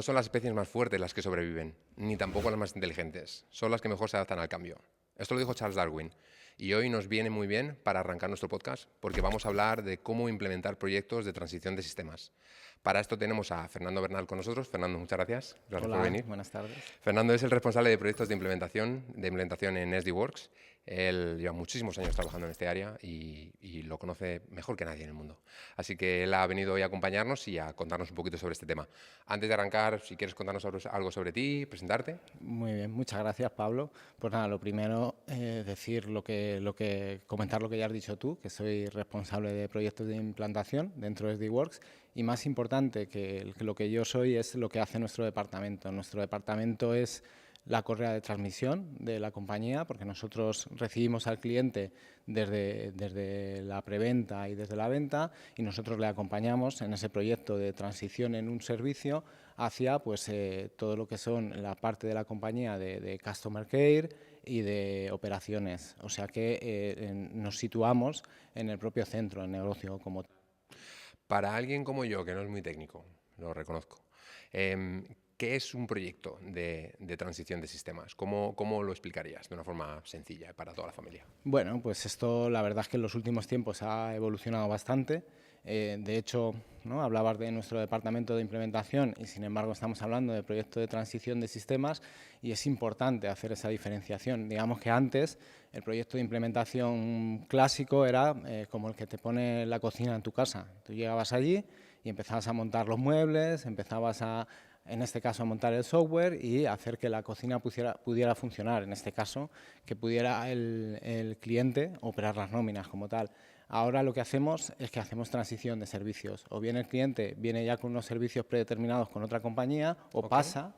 son las especies más fuertes las que sobreviven, ni tampoco las más inteligentes. Son las que mejor se adaptan al cambio. Esto lo dijo Charles Darwin. Y hoy nos viene muy bien para arrancar nuestro podcast, porque vamos a hablar de cómo implementar proyectos de transición de sistemas. Para esto tenemos a Fernando Bernal con nosotros. Fernando, muchas gracias. Gracias por Hola, venir. buenas tardes. Fernando es el responsable de proyectos de implementación en SDWorks. Él lleva muchísimos años trabajando en este área y lo conoce mejor que nadie en el mundo. Así que él ha venido hoy a acompañarnos y a contarnos un poquito sobre este tema. Antes de arrancar, si quieres contarnos algo sobre ti, presentarte. Muy bien, muchas gracias, Pablo. Pues nada, lo primero, decir comentar lo que ya has dicho tú, que soy responsable de proyectos de implantación dentro de SDWorks, y más importante que lo que yo soy es lo que hace nuestro departamento. Nuestro departamento es la correa de transmisión de la compañía, porque nosotros recibimos al cliente desde la preventa y desde la venta, y nosotros le acompañamos en ese proyecto de transición en un servicio hacia pues, todo lo que son la parte de la compañía de Customer Care y de operaciones. O sea que nos situamos en el propio centro, el negocio como tal. Para alguien como yo, que no es muy técnico, lo reconozco, ¿qué es un proyecto de transición de sistemas? ¿Cómo lo explicarías de una forma sencilla para toda la familia? Bueno, pues esto la verdad es que en los últimos tiempos ha evolucionado bastante. De hecho, ¿no? Hablabas de nuestro departamento de implementación y sin embargo estamos hablando de proyecto de transición de sistemas y es importante hacer esa diferenciación. Digamos que antes el proyecto de implementación clásico era como el que te pone la cocina en tu casa. Tú llegabas allí y empezabas a montar los muebles, empezabas en este caso a montar el software y hacer que la cocina pudiera funcionar, en este caso que pudiera el cliente operar las nóminas como tal. Ahora lo que hacemos es que hacemos transición de servicios, o bien el cliente viene ya con unos servicios predeterminados con otra compañía o pasa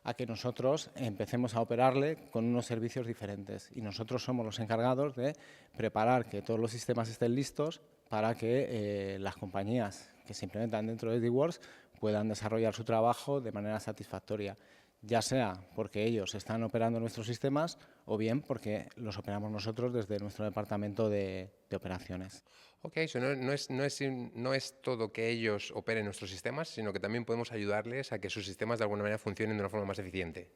a que nosotros empecemos a operarle con unos servicios diferentes y nosotros somos los encargados de preparar que todos los sistemas estén listos para que las compañías que se implementan dentro de SDWorks puedan desarrollar su trabajo de manera satisfactoria, ya sea porque ellos están operando nuestros sistemas o bien porque los operamos nosotros desde nuestro departamento de operaciones. Ok, eso no es todo que ellos operen nuestros sistemas, sino que también podemos ayudarles a que sus sistemas de alguna manera funcionen de una forma más eficiente.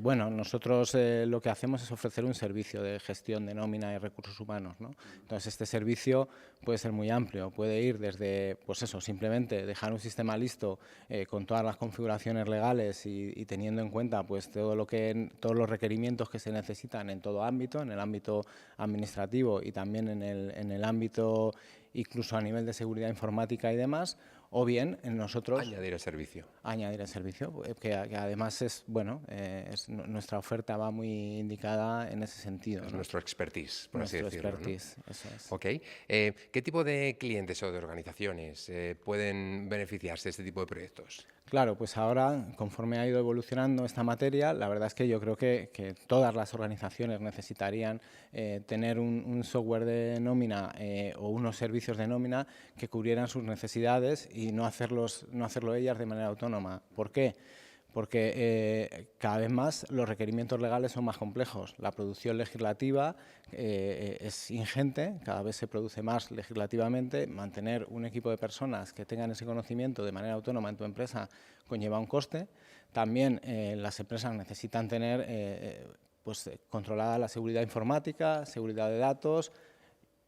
Bueno, nosotros lo que hacemos es ofrecer un servicio de gestión de nómina y recursos humanos, ¿no? Entonces, este servicio puede ser muy amplio, puede ir desde, pues eso, simplemente dejar un sistema listo con todas las configuraciones legales y teniendo en cuenta pues todos los requerimientos que se necesitan en todo ámbito, en el ámbito administrativo y también en el ámbito incluso a nivel de seguridad informática y demás, o bien en nosotros Añadir el servicio. añadir el servicio, que además es, bueno, nuestra oferta va muy indicada en ese sentido, Es ¿no? nuestro expertise, por así Nuestro decirlo, ¿no? expertise, eso es. Ok. ¿Qué tipo de clientes o de organizaciones pueden beneficiarse de este tipo de proyectos? Claro, pues ahora, conforme ha ido evolucionando esta materia, la verdad es que yo creo que todas las organizaciones necesitarían tener un software de nómina o unos servicios de nómina que cubrieran sus necesidades y no hacerlo ellas de manera autónoma. ¿Por qué? Porque cada vez más los requerimientos legales son más complejos. La producción legislativa es ingente, cada vez se produce más legislativamente. Mantener un equipo de personas que tengan ese conocimiento de manera autónoma en tu empresa conlleva un coste. También las empresas necesitan tener controlada la seguridad informática, seguridad de datos,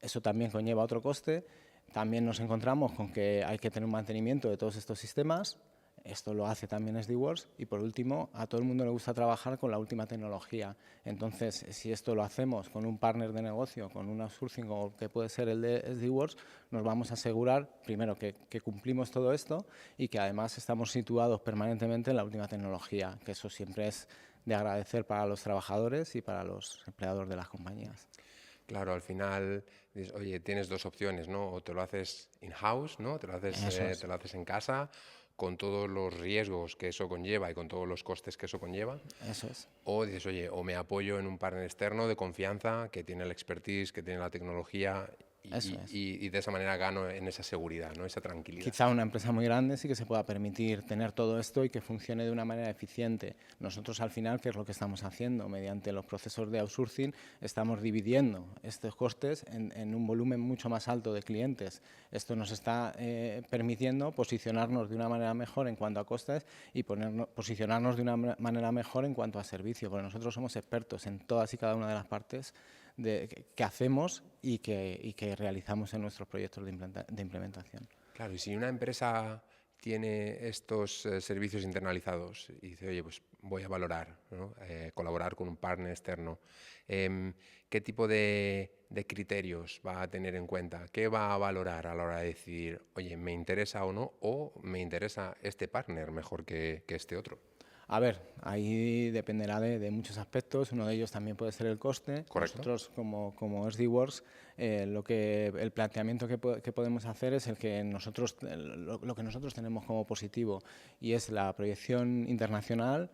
eso también conlleva otro coste. También nos encontramos con que hay que tener un mantenimiento de todos estos sistemas. Esto lo hace también SDWorks y por último a todo el mundo le gusta trabajar con la última tecnología. Entonces, si esto lo hacemos con un partner de negocio, con un outsourcing o que puede ser el de SDWorks, nos vamos a asegurar primero que cumplimos todo esto y que además estamos situados permanentemente en la última tecnología, que eso siempre es de agradecer para los trabajadores y para los empleados de las compañías. Claro, al final, oye, tienes dos opciones, ¿no? O te lo haces in-house, ¿no? Eso es. Te lo haces en casa, con todos los riesgos que eso conlleva y con todos los costes que eso conlleva. Eso es. O dices, oye, o me apoyo en un partner externo de confianza que tiene el expertise, que tiene la tecnología Eso es. y de esa manera gano en esa seguridad, ¿no? Esa tranquilidad. Quizá una empresa muy grande sí que se pueda permitir tener todo esto y que funcione de una manera eficiente. Nosotros al final, ¿qué es lo que estamos haciendo? Mediante los procesos de outsourcing estamos dividiendo estos costes en un volumen mucho más alto de clientes. Esto nos está permitiendo posicionarnos de una manera mejor en cuanto a costes y posicionarnos de una manera mejor en cuanto a servicio, porque nosotros somos expertos en todas y cada una de las partes que hacemos y que realizamos en nuestros proyectos de implementación. Claro, y si una empresa tiene estos servicios internalizados y dice, oye, pues voy a valorar, ¿no? Colaborar con un partner externo, ¿qué tipo de criterios va a tener en cuenta? ¿Qué va a valorar a la hora de decir, oye, me interesa o no, o me interesa este partner mejor que este otro? A ver, ahí dependerá de muchos aspectos. Uno de ellos también puede ser el coste. Correcto. Nosotros, como SDWorks, el planteamiento que podemos hacer es el que lo que nosotros tenemos como positivo, y es la proyección internacional.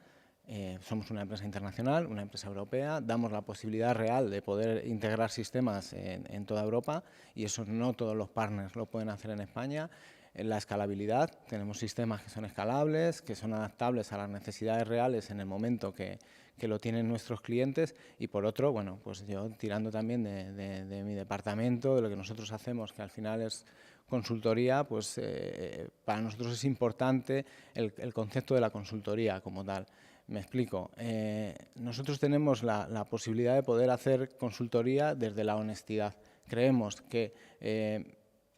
Somos una empresa internacional, una empresa europea, damos la posibilidad real de poder integrar sistemas en toda Europa, y eso no todos los partners lo pueden hacer en España. En la escalabilidad, tenemos sistemas que son escalables, que son adaptables a las necesidades reales en el momento que lo tienen nuestros clientes. Y por otro, bueno, pues yo tirando también de mi departamento, de lo que nosotros hacemos, que al final es consultoría, pues para nosotros es importante el concepto de la consultoría como tal. Me explico. Nosotros tenemos la posibilidad de poder hacer consultoría desde la honestidad. Creemos que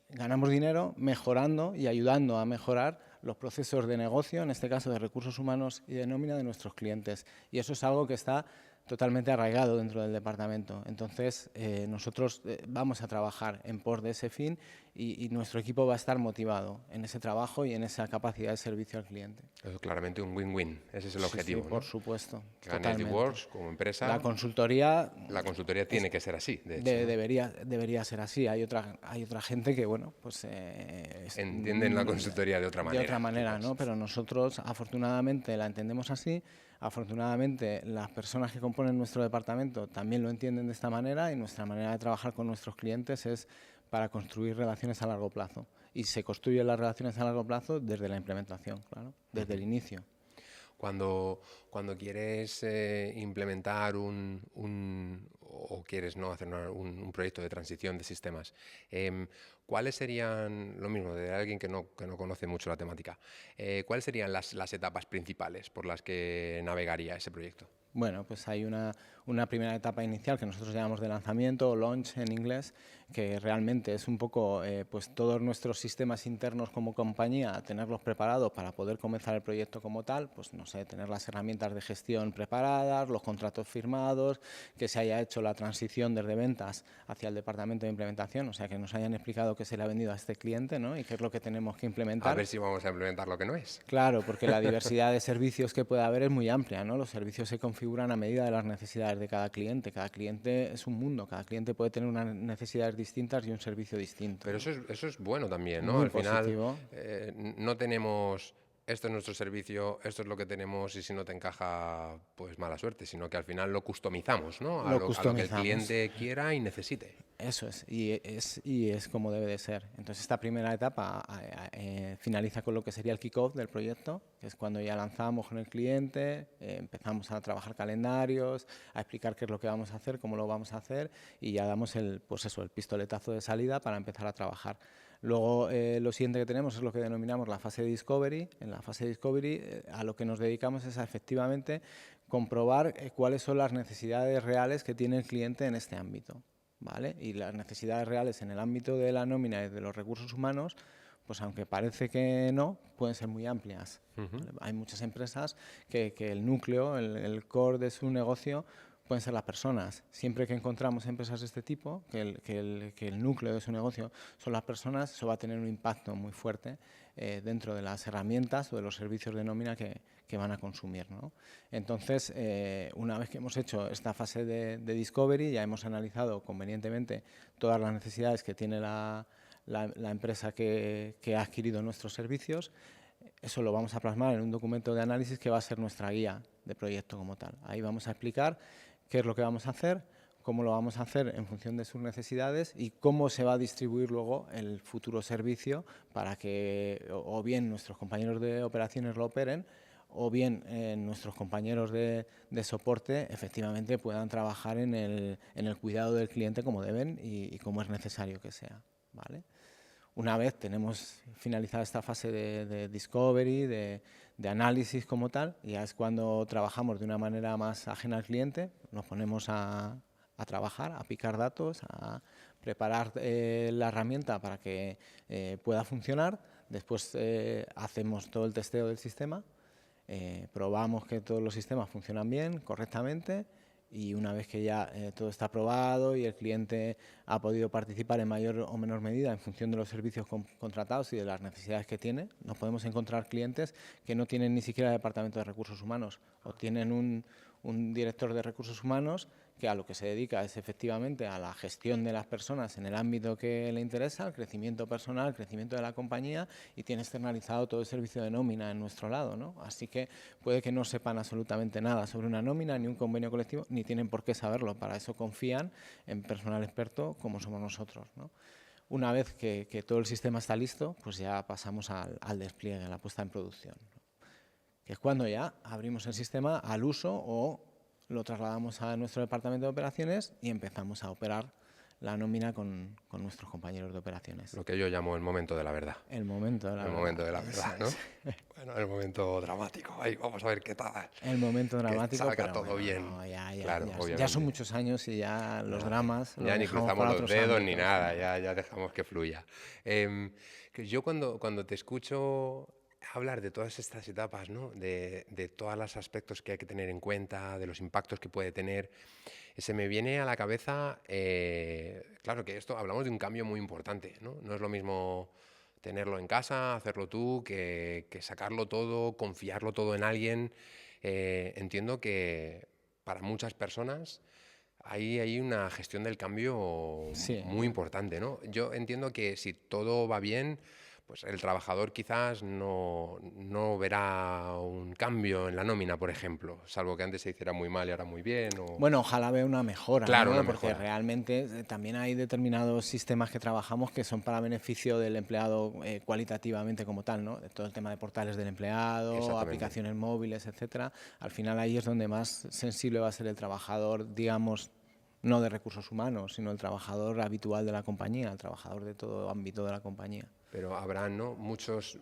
ganamos dinero mejorando y ayudando a mejorar los procesos de negocio, en este caso de recursos humanos y de nómina de nuestros clientes. Y eso es algo que está totalmente arraigado dentro del departamento. Entonces, nosotros vamos a trabajar en pos de ese fin y nuestro equipo va a estar motivado en ese trabajo y en esa capacidad de servicio al cliente. Eso, claramente un win-win, ese es el objetivo. Sí, ¿no? por supuesto. Que gane SDWorks como empresa. La consultoría tiene que ser así, de hecho. Debería ser así. Hay otra gente que, bueno, pues entienden la consultoría de otra manera. De otra manera, ¿no? Pero nosotros, afortunadamente, la entendemos así. Afortunadamente, las personas que componen nuestro departamento también lo entienden de esta manera, y nuestra manera de trabajar con nuestros clientes es para construir relaciones a largo plazo. Y se construyen las relaciones a largo plazo desde la implementación, claro, desde el inicio. Cuando quieres implementar o quieres no hacer un proyecto de transición de sistemas, ¿cuáles serían, lo mismo de alguien que no conoce mucho la temática, cuáles serían las etapas principales por las que navegaría ese proyecto? Bueno, pues hay una primera etapa inicial que nosotros llamamos de lanzamiento, o launch en inglés, que realmente es un poco pues todos nuestros sistemas internos como compañía, tenerlos preparados para poder comenzar el proyecto como tal, pues no sé, tener las herramientas de gestión preparadas, los contratos firmados, que se haya hecho la transición desde ventas hacia el departamento de implementación, o sea, que nos hayan explicado qué se le ha vendido a este cliente, ¿no? Y qué es lo que tenemos que implementar. A ver si vamos a implementar lo que no es. Claro, porque la diversidad de servicios que puede haber es muy amplia, ¿no? Los servicios se configuran a medida de las necesidades de cada cliente. Cada cliente es un mundo, cada cliente puede tener unas necesidades distintas y un servicio distinto. Pero eso es bueno también, ¿no? Muy Al positivo. final no tenemos, esto es nuestro servicio, esto es lo que tenemos y si no te encaja, pues mala suerte, sino que al final lo customizamos, ¿no? A lo que el cliente quiera y necesite. Eso es, y es como debe de ser. Entonces esta primera etapa finaliza con lo que sería el kick-off del proyecto, que es cuando ya lanzamos con el cliente, empezamos a trabajar calendarios, a explicar qué es lo que vamos a hacer, cómo lo vamos a hacer, y ya damos el pistoletazo de salida para empezar a trabajar. Luego lo siguiente que tenemos es lo que denominamos la fase de discovery. En la fase de discovery a lo que nos dedicamos es a efectivamente comprobar cuáles son las necesidades reales que tiene el cliente en este ámbito, ¿vale? Y las necesidades reales en el ámbito de la nómina y de los recursos humanos, pues aunque parece que no, pueden ser muy amplias. ¿Vale? Hay muchas empresas que el núcleo, el core de su negocio pueden ser las personas. Siempre que encontramos empresas de este tipo, que el núcleo de su negocio son las personas, eso va a tener un impacto muy fuerte dentro de las herramientas o de los servicios de nómina que van a consumir, ¿no? Entonces, una vez que hemos hecho esta fase de discovery, ya hemos analizado convenientemente todas las necesidades que tiene la empresa que ha adquirido nuestros servicios. Eso lo vamos a plasmar en un documento de análisis que va a ser nuestra guía de proyecto como tal. Ahí vamos a explicar qué es lo que vamos a hacer, cómo lo vamos a hacer en función de sus necesidades y cómo se va a distribuir luego el futuro servicio para que o bien nuestros compañeros de operaciones lo operen o bien nuestros compañeros de soporte efectivamente puedan trabajar en el cuidado del cliente como deben y como es necesario que sea, ¿vale? Una vez tenemos finalizada esta fase de discovery, de análisis como tal, ya es cuando trabajamos de una manera más ajena al cliente, nos ponemos a trabajar, a picar datos, a preparar la herramienta para que pueda funcionar. Después hacemos todo el testeo del sistema, probamos que todos los sistemas funcionan bien, correctamente, y una vez que ya todo está aprobado y el cliente ha podido participar en mayor o menor medida en función de los servicios contratados y de las necesidades que tiene, nos podemos encontrar clientes que no tienen ni siquiera departamento de recursos humanos o tienen un director de recursos humanos que a lo que se dedica es efectivamente a la gestión de las personas en el ámbito que le interesa, el crecimiento personal, el crecimiento de la compañía, y tiene externalizado todo el servicio de nómina en nuestro lado, ¿no? Así que puede que no sepan absolutamente nada sobre una nómina ni un convenio colectivo, ni tienen por qué saberlo. Para eso confían en personal experto como somos nosotros, ¿no? Una vez que todo el sistema está listo, pues ya pasamos al despliegue, a la puesta en producción, ¿no? Que es cuando ya abrimos el sistema al uso o lo trasladamos a nuestro departamento de operaciones y empezamos a operar la nómina con nuestros compañeros de operaciones. Lo que yo llamo el momento de la verdad. El momento de la el verdad. Momento de la verdad, ¿no? Bueno, el momento dramático. Ahí vamos a ver qué tal. El momento dramático, que salga pero todo bueno, bien. No, Claro, ya son muchos años y ya los dramas ya ni cruzamos para los otros dedos ámbitos, ni nada, ya dejamos que fluya. Que yo cuando te escucho hablar de todas estas etapas, ¿no? de todos los aspectos que hay que tener en cuenta, de los impactos que puede tener, se me viene a la cabeza, claro que esto hablamos de un cambio muy importante, ¿no? No es lo mismo tenerlo en casa, hacerlo tú, que sacarlo todo, confiarlo todo en alguien. Entiendo que para muchas personas hay una gestión del cambio Sí. muy importante, ¿no? Yo entiendo que si todo va bien, pues el trabajador quizás no verá un cambio en la nómina, por ejemplo, salvo que antes se hiciera muy mal y ahora muy bien. Bueno, ojalá vea una mejora, Claro, ¿no? una Porque mejora. realmente también hay determinados sistemas que trabajamos que son para beneficio del empleado cualitativamente como tal, ¿no? Todo el tema de portales del empleado, Exactamente. aplicaciones móviles, etcétera. Al final ahí es donde más sensible va a ser el trabajador, digamos, no de recursos humanos, sino el trabajador habitual de la compañía, el trabajador de todo ámbito de la compañía. Pero habrá, ¿no? muchos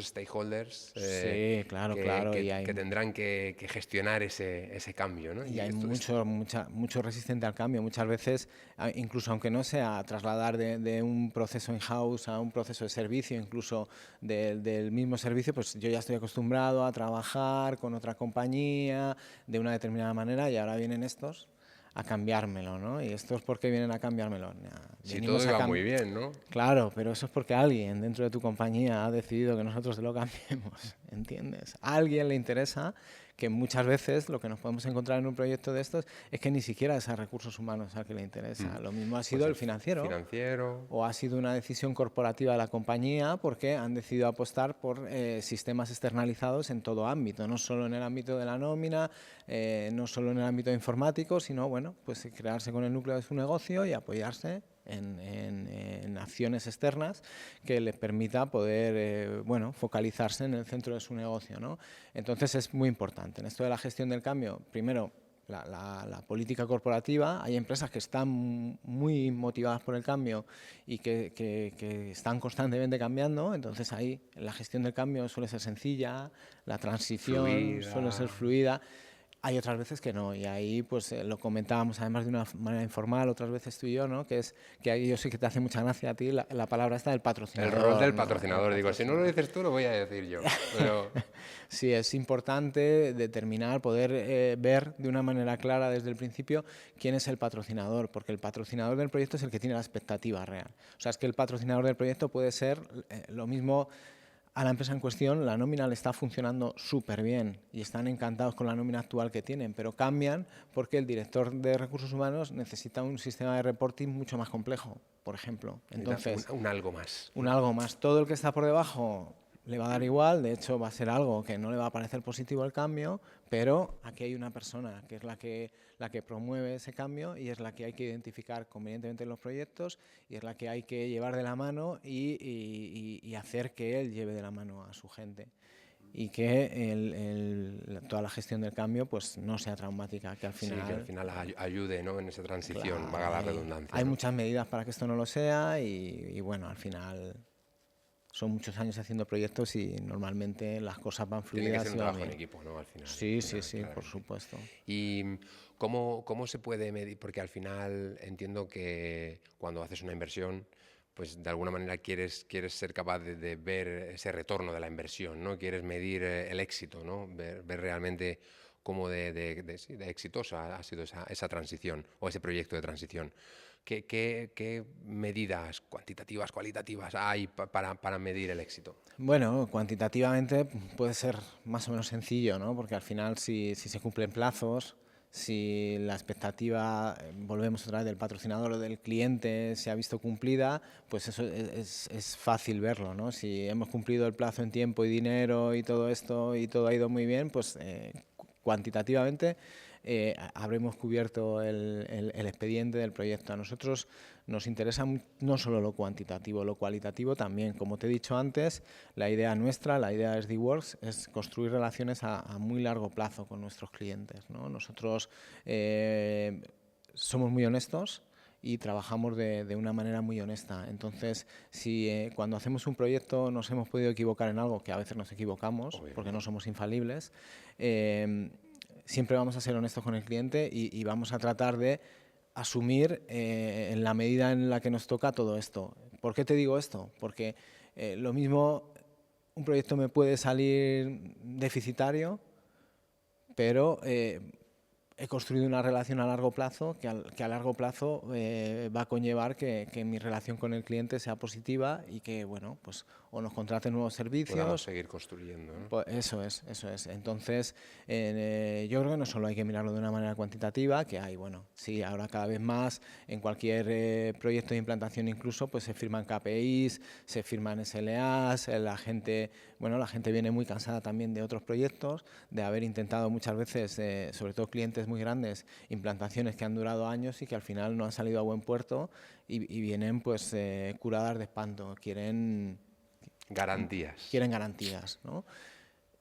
stakeholders Sí, claro. que tendrán que gestionar ese cambio, ¿no? Y hay mucho resistente al cambio. Muchas veces, incluso aunque no sea trasladar de un proceso in-house a un proceso de servicio, incluso del mismo servicio, pues yo ya estoy acostumbrado a trabajar con otra compañía de una determinada manera y ahora vienen estos a cambiármelo, ¿no? ¿Y estos por qué vienen a cambiármelo? Si todo iba muy bien, ¿no? Claro, pero eso es porque alguien dentro de tu compañía ha decidido que nosotros te lo cambiemos, ¿entiendes? A alguien le interesa, que muchas veces lo que nos podemos encontrar en un proyecto de estos es que ni siquiera es a recursos humanos al que le interesa. Lo mismo ha sido Pues el financiero. O ha sido una decisión corporativa de la compañía porque han decidido apostar por sistemas externalizados en todo ámbito, no solo en el ámbito de la nómina, no solo en el ámbito informático, sino bueno, pues crearse con el núcleo de su negocio y apoyarse en acciones externas que les permita poder focalizarse en el centro de su negocio, ¿no? Entonces es muy importante. En esto de la gestión del cambio, primero, la política corporativa. Hay empresas que están muy motivadas por el cambio y que están constantemente cambiando, entonces ahí la gestión del cambio suele ser sencilla, la transición suele ser fluida. Hay otras veces que no, y ahí pues lo comentábamos además de una manera informal, otras veces tú y yo, ¿no? Que es que ahí yo sé que te hace mucha gracia a ti la palabra esta del patrocinador. El rol del patrocinador, ¿no? Digo, si no lo dices tú, lo voy a decir yo. Pero... Sí, es importante determinar, poder ver de una manera clara desde el principio quién es el patrocinador, porque el patrocinador del proyecto es el que tiene la expectativa real. O sea, es que el patrocinador del proyecto puede ser lo mismo. A la empresa en cuestión la nómina le está funcionando súper bien y están encantados con la nómina actual que tienen, pero cambian porque el director de recursos humanos necesita un sistema de reporting mucho más complejo, por ejemplo. Entonces, un algo más. Un algo más. Todo el que está por debajo le va a dar igual, de hecho va a ser algo que no le va a parecer positivo el cambio, pero aquí hay una persona que es la que promueve ese cambio y es la que hay que identificar convenientemente en los proyectos y es la que hay que llevar de la mano y hacer que él lleve de la mano a su gente. Y que toda la gestión del cambio pues no sea traumática, que al final... Sí, que al final ayude, ¿no?, en esa transición, Claro, valga la redundancia. hay ¿no? muchas medidas para que esto no lo sea y bueno, al final son muchos años haciendo proyectos y normalmente las cosas van Tiene que fluidas ser un y van trabajo en bien. equipo, ¿no?, al final. Sí, sí, sí, por Claramente. supuesto. ¿Y cómo se puede medir? Porque al final entiendo que cuando haces una inversión, pues de alguna manera quieres ser capaz de ver ese retorno de la inversión, ¿no? Quieres medir el éxito, ¿no? Ver realmente cómo sí, de exitosa ha sido esa transición o ese proyecto de transición. ¿Qué medidas cuantitativas, cualitativas hay para medir el éxito? Bueno, cuantitativamente puede ser más o menos sencillo, ¿no? Porque al final si se cumplen plazos, si la expectativa, volvemos otra vez del patrocinador o del cliente, se ha visto cumplida, pues eso es fácil verlo, ¿no? Si hemos cumplido el plazo en tiempo y dinero y todo esto y todo ha ido muy bien, pues cuantitativamente habremos cubierto el expediente del proyecto. A nosotros nos interesa no solo lo cuantitativo, lo cualitativo también. Como te he dicho antes, la idea nuestra, la idea de SD-Works, es construir relaciones a muy largo plazo con nuestros clientes, ¿no? Nosotros somos muy honestos y trabajamos de una manera muy honesta. Entonces, si cuando hacemos un proyecto nos hemos podido equivocar en algo, que a veces nos equivocamos, Obviamente. porque no somos infalibles, siempre vamos a ser honestos con el cliente y vamos a tratar de asumir en la medida en la que nos toca todo esto. ¿Por qué te digo esto? Porque lo mismo un proyecto me puede salir deficitario, pero he construido una relación a largo plazo que a largo plazo va a conllevar que mi relación con el cliente sea positiva y que, bueno, pues o nos contraten nuevos Podamos servicios. seguir construyendo, ¿no? Pues eso es, eso es. Entonces, yo creo que no solo hay que mirarlo de una manera cuantitativa, que hay, bueno, sí, ahora cada vez más en cualquier proyecto de implantación incluso, pues se firman KPIs, se firman SLAs, la gente viene muy cansada también de otros proyectos, de haber intentado muchas veces, sobre todo clientes muy grandes, implantaciones que han durado años y que al final no han salido a buen puerto y vienen pues curadas de espanto, quieren garantías, ¿no?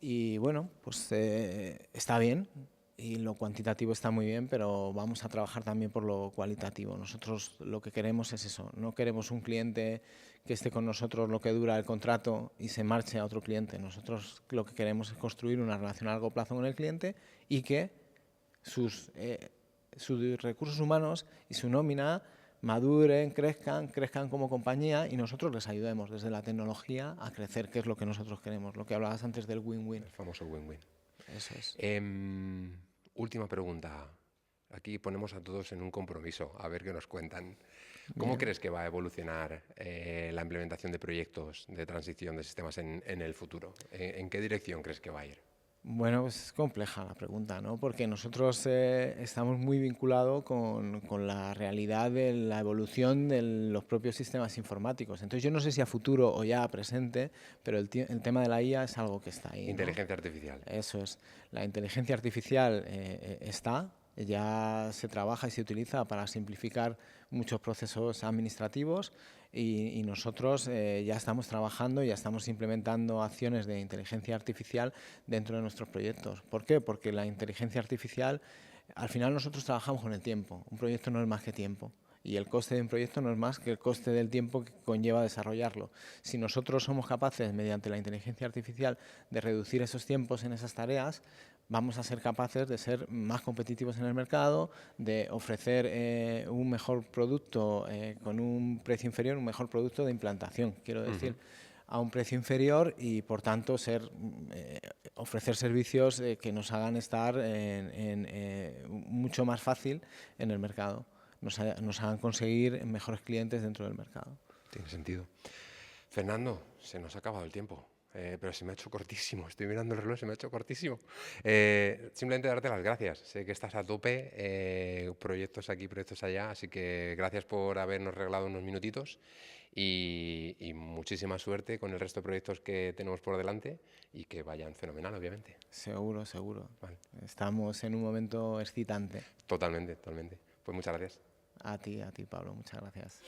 Y bueno, pues está bien y lo cuantitativo está muy bien, pero vamos a trabajar también por lo cualitativo. Nosotros lo que queremos es eso, no queremos un cliente que esté con nosotros lo que dura el contrato y se marche a otro cliente. Nosotros lo que queremos es construir una relación a largo plazo con el cliente y que sus recursos humanos y su nómina maduren, crezcan como compañía y nosotros les ayudemos desde la tecnología a crecer, que es lo que nosotros queremos, lo que hablabas antes del win-win. El famoso win-win. Eso es. Última pregunta. Aquí ponemos a todos en un compromiso, a ver qué nos cuentan. ¿Cómo Bien. crees que va a evolucionar la implementación de proyectos de transición de sistemas en el futuro? ¿En qué dirección crees que va a ir? Bueno, pues es compleja la pregunta, ¿no? Porque nosotros estamos muy vinculados con la realidad de la evolución de los propios sistemas informáticos. Entonces yo no sé si a futuro o ya a presente, pero el tema de la IA es algo que está ahí, ¿no? Inteligencia artificial. Eso es. La inteligencia artificial está, ya se trabaja y se utiliza para simplificar muchos procesos administrativos y nosotros ya estamos trabajando, ya estamos implementando acciones de inteligencia artificial dentro de nuestros proyectos. ¿Por qué? Porque la inteligencia artificial, al final nosotros trabajamos con el tiempo. Un proyecto no es más que tiempo. Y el coste de un proyecto no es más que el coste del tiempo que conlleva desarrollarlo. Si nosotros somos capaces, mediante la inteligencia artificial, de reducir esos tiempos en esas tareas, vamos a ser capaces de ser más competitivos en el mercado, de ofrecer un mejor producto con un precio inferior, un mejor producto de implantación, quiero decir, a un precio inferior y, por tanto, ofrecer servicios que nos hagan estar mucho más fácil en el mercado. Nos hagan conseguir mejores clientes dentro del mercado. Tiene sentido. Fernando, se nos ha acabado el tiempo, pero se me ha hecho cortísimo. Estoy mirando el reloj, se me ha hecho cortísimo. Simplemente darte las gracias. Sé que estás a tope, proyectos aquí, proyectos allá, así que gracias por habernos regalado unos minutitos y muchísima suerte con el resto de proyectos que tenemos por delante y que vayan fenomenal, obviamente. Seguro, seguro. Vale. Estamos en un momento excitante. Totalmente, totalmente. Pues muchas gracias. A ti, Pablo. Muchas gracias.